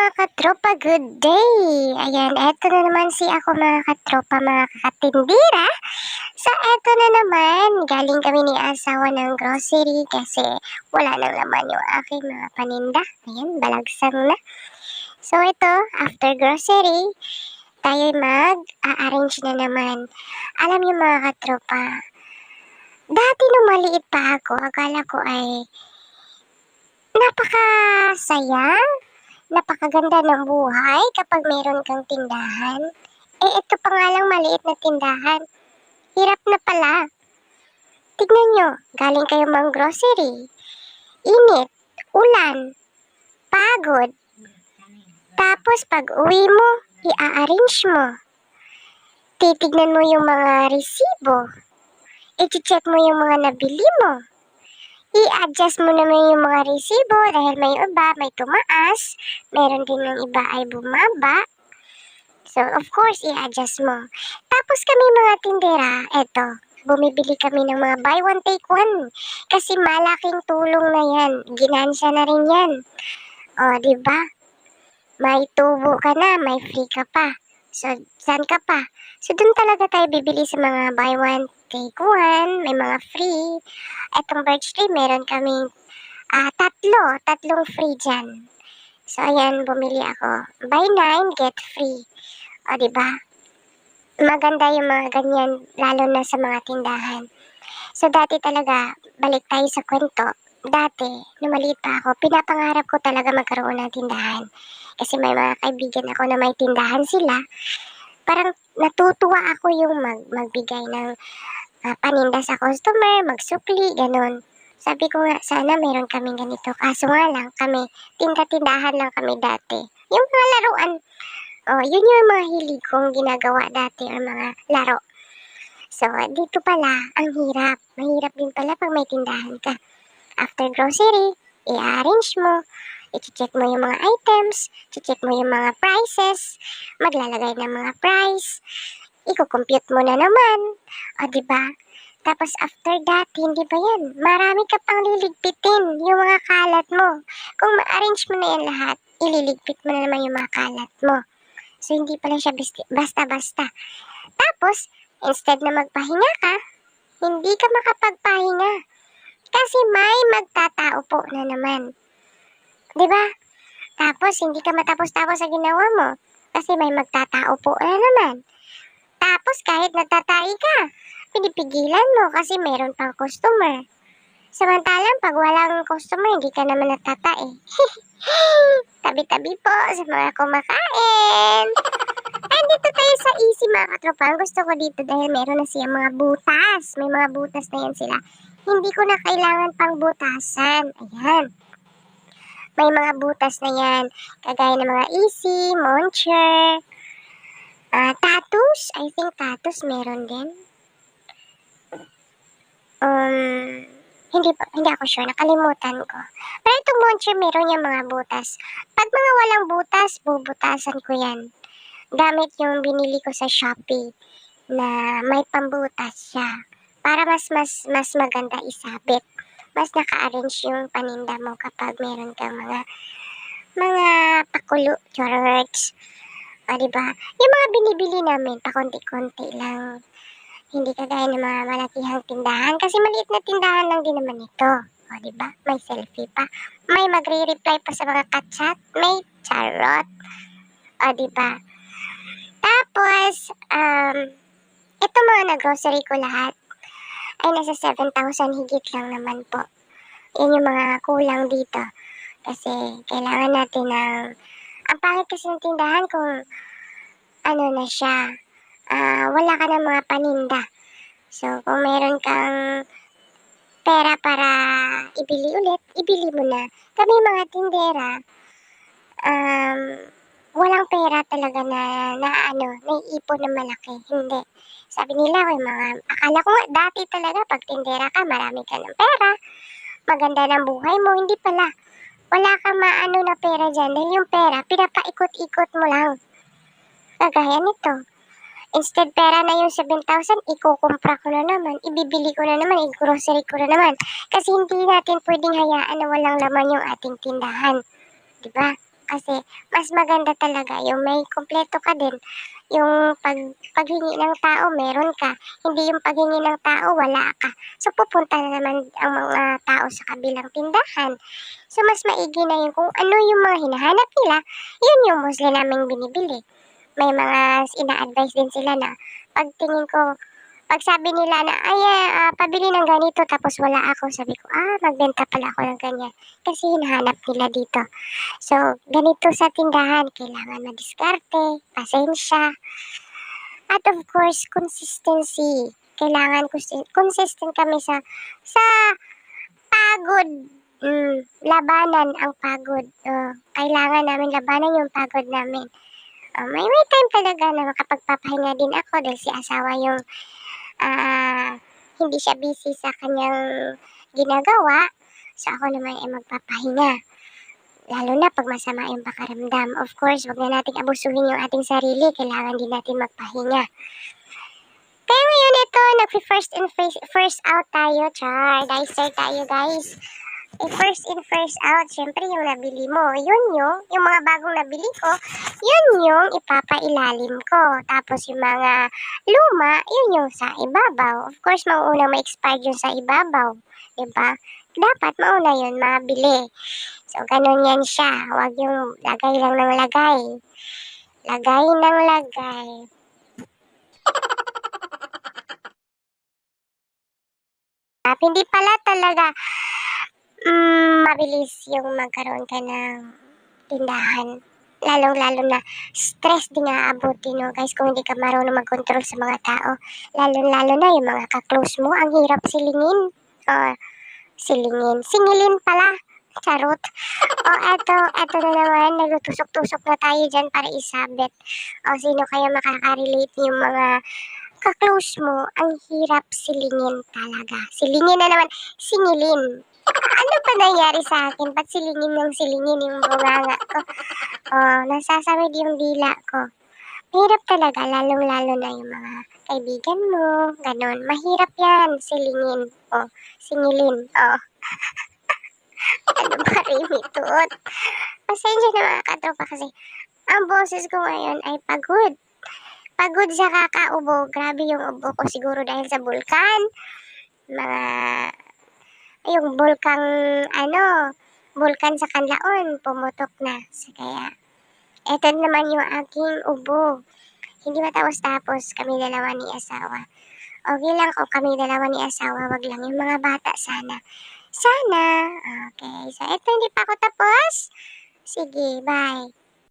mga katropa, good day! Ayan, eto na naman si ako mga katropa, mga katindira. So, eto na naman, galing kami ni asawa ng grocery kasi wala nang laman yung aking mga paninda. Ayan, balagsang na. So, ito, after grocery, tayo mag-a-arrange na naman. Alam niyo mga katropa, dati nung maliit pa ako, akala ko ay napakasaya, napakaganda ng buhay kapag meron kang tindahan. Ito pa nga lang maliit na tindahan. Hirap na pala. Tignan nyo, galing kayo mang-grocery. Init, ulan, pagod. Tapos pag uwi mo, i-arrange mo. Titignan mo yung mga resibo. I-check mo yung mga nabili mo. I-adjust mo naman yung mga resibo dahil may iba, may tumaas. Meron din ng iba ay bumaba. So, of course, i-adjust mo. Tapos kami mga tindera, eto, bumibili kami ng mga buy one, take one. Kasi malaking tulong na yan. Ginansya na rin yan. O, diba? May tubo ka na, may free ka pa. So, saan ka pa? So, dun talaga tayo bibili sa mga buy one, take one. May mga free. Etong birch tree, meron kaming tatlong free dyan. So, ayan, bumili ako. Buy 9, get free. O, diba? Maganda yung mga ganyan, lalo na sa mga tindahan. So, dati talaga, balik tayo sa kwento. Dati, nung maliit pa ako, pinapangarap ko talaga magkaroon ng tindahan. Kasi may mga kaibigan ako na may tindahan sila. Parang natutuwa ako yung magbigay ng paninda sa customer, magsukli, ganun. Sabi ko nga, sana meron kaming ganito. Kaso nga lang, kami, tinda-tindahan lang kami dati. Yung mga laruan, yun yung mga hilig kong ginagawa dati or mga laro. So, dito pala, ang hirap. Mahirap din pala pag may tindahan ka. After grocery, i-arrange mo, i-check mo yung mga items, i-check mo yung mga prices, maglalagay ng mga price, i-compute mo na naman. O, diba? Tapos after that, hindi ba yan? Marami ka pang liligpitin yung mga kalat mo. Kung ma-arrange mo na yan lahat, ililigpit mo na naman yung mga kalat mo. So, hindi pala siya basta-basta. Tapos, instead na magpahinga ka, hindi ka makapagpahinga. Kasi may magtatao po na naman. Diba? Tapos, hindi ka matapos-tapos sa ginawa mo. Kasi may magtatao po na naman. Tapos, kahit nagtatai ka, pinipigilan mo kasi meron pang customer. Samantalang, pag walang customer, hindi ka naman nagtatai. Tabi-tabi po sa mga kumakain. Dito tayo sa easy mga katropa. Ang gusto ko dito dahil meron na siya mga butas. May mga butas na yan sila. Hindi ko na kailangan pang butasan. Ayan. May mga butas na yan. Kagaya ng mga easy, Moncher, Tatus. I think Tatus meron din. Hindi ako sure. Nakalimutan ko. Pero itong Moncher meron yung mga butas. Pag mga walang butas, bubutasan ko yan. Gamit yung binili ko sa Shopee na may pambutas siya. Para mas maganda isabit. Mas naka-arrange yung paninda mo kapag meron kang mga pakulo, chororts. O, diba? Yung mga binibili namin, pakonti-konti lang. Hindi kagaya ng mga malakihang tindahan. Kasi maliit na tindahan lang din naman ito. O, diba? May selfie pa. May magre-reply pa sa mga kachat. May charot. O, diba? Tapos, ito mga na-grocery ko lahat ay nasa 7,000 higit lang naman po. Yan yung mga kulang dito. Kasi kailangan natin ang pangit kasi ng tindahan kung ano na siya, wala ka ng mga paninda. So, kung meron kang pera para ibili ulit, ibili mo na. Kami mga tindera, walang pera talaga na naiipon na malaki. Hindi. Sabi nila, akala ko nga dati talaga pag tindera ka, marami ka ng pera. Maganda ng buhay mo. Hindi pala. Wala kang na pera dyan. Dahil yung pera, pinapaikot-ikot mo lang. Kagaya nito. Instead pera na yung 7,000, ikukumpra ko na naman. Ibibili ko na naman. I-grocery ko na naman. Kasi hindi natin pwedeng hayaan na walang laman yung ating tindahan. Diba? Kasi mas maganda talaga yung may kumpleto ka din. Yung paghingi ng tao meron ka, hindi yung paghingi ng tao wala ka. So pupunta na naman ang mga tao sa kabilang tindahan. So mas maigi na yung kung ano yung mga hinahanap nila, yun yung mostly naming binibili. May mga ina-advise din sila na pagtingin ko, pag sabi nila na, ay, pabili ng ganito tapos wala ako, sabi ko, magbenta pala ako ng ganyan. Kasi hinahanap nila dito. So, ganito sa tindahan, kailangan madiskarte, pasensya, at of course, consistency. Kailangan consistent kami sa pagod. Labanan ang pagod. Kailangan namin labanan yung pagod namin. May time talaga na makapagpapahinga din ako dahil si asawa yung hindi siya busy sa kanyang ginagawa. So ako naman ay magpapahinga. Lalo na pag masama yung pakiramdam. Of course, wag na nating abusuhin yung ating sarili. Kailangan din natin magpahinga. Kaya ngayon ito, nag-first in first out tayo, char. Dicer tayo, guys. First in, first out, syempre yung nabili mo, yun yung mga bagong nabili ko, yun yung ipapailalim ko. Tapos yung mga luma, yun yung sa ibabaw. Of course, mauuna ma-expired yung sa ibabaw. Diba? Dapat mauna yun mabili. So, ganun yan siya. Huwag yung lagay lang ng lagay. Lagay ng lagay. Hindi pala talaga mabilis yung magkaroon ka ng tindahan. Lalong-lalo na stress din aabutin, no, guys, kung hindi ka marunong mag-control sa mga tao. Lalong-lalo na yung mga ka-close mo, ang hirap silingin. Singilin pala. Charot. Eto na naman, nagtusok-tusok na tayo dyan para isabit. Sino kaya makaka-relate yung mga ka-close mo, ang hirap silingin talaga. Silingin na naman, singilin. Ano ba nangyari sa akin? Ba't silingin yung bunganga ko? Nasasamid yung dila ko. Mahirap talaga, lalong-lalo na yung mga kaibigan mo, ganun. Mahirap yan, silingin. Singilin. Ano ba, Remy, tuot? Pasensya na mga katropa kasi ang boses ko ngayon ay pagod. Pagod sa kakaubo. Grabe yung ubo ko siguro dahil sa bulkan. Yung bulkan sa Kanlaon, pumutok na. So, kaya, eto naman yung aking ubo. Hindi matapos-tapos kami dalawa ni asawa. Okay lang kung kami dalawa ni asawa, wag lang yung mga bata sana. Sana. Okay, so eto hindi pa ako tapos. Sige, bye.